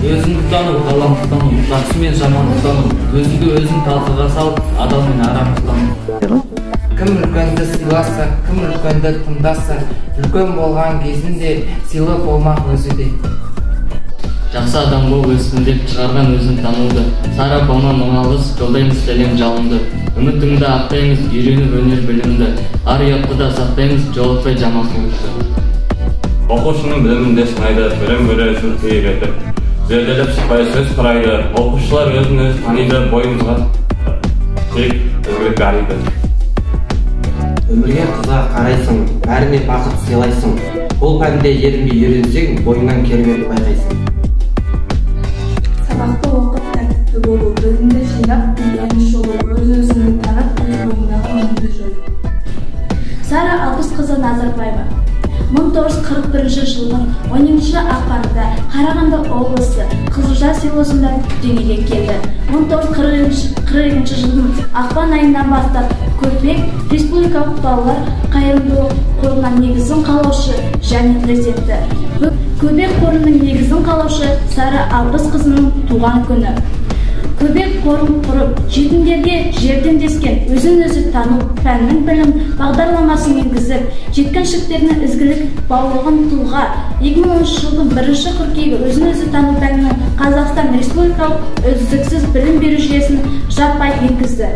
Өзіңді тану, ғаламды тану, жақсы мен жаманды тану, өзіңді өзің талқыға салып, адал мен арамды тану. Кім үлкенді сыйласа, кім үлкенді тыңдаса, үлкен болған кезінде сыйлы болмақ өзі де. Жақсы адам бол өссін деп шығарған өзін тануды, сары апамнан оңалыс, жолдаймыз сәлем жалынды. Үмітіңді ақтаймыз, үйреніп өнер білімді, ар ұятты да сақтаймыз, жолықпай жаман қылышты. Оқушының білімінде сынайды, бірін-бірі жүрте үйретіп, зерделеп шықпай сөз құрайды, оқушылар өзін-өзі таниды, бойымызға тек ізгілік ариды. Өмірге қызға қарайсың, бәріне бақыт сыйлайсың, бұл пәнде ерінбей үйренсең, бойыңнан керемет байқайсың. Сабақты оқып тәртіпті болу, білімді жинап, білгені шолу, өз-өзіңді танып, өз бойыңдағы мінді жою. Сара Алпысқызы Назарбаева 1941 жылдың 10 ақпанында Қарағанды облысы Қызылжар селосында дүниеге келді. 1942 жылдың ақпан айынан бастап Көпек Республикалық балалар қайырымдылық қорының негізін қалаушы және президенті. Көпек қорының негізін қалаушы Сара Алпысқызының туған күні. Көбек қорын құрып, жетімдерге жәрдемдескен, өзін-өзі тану пәннің білім бағдарламасын енгізіп, жеткіншектердің ізгілік баулығын тұлға 2013 жылдың 1 қыркүйегі өзін-өзі тану пәнінің Қазақстан Республикалық үздіксіз білім беру жүйесін жаппай енгізді.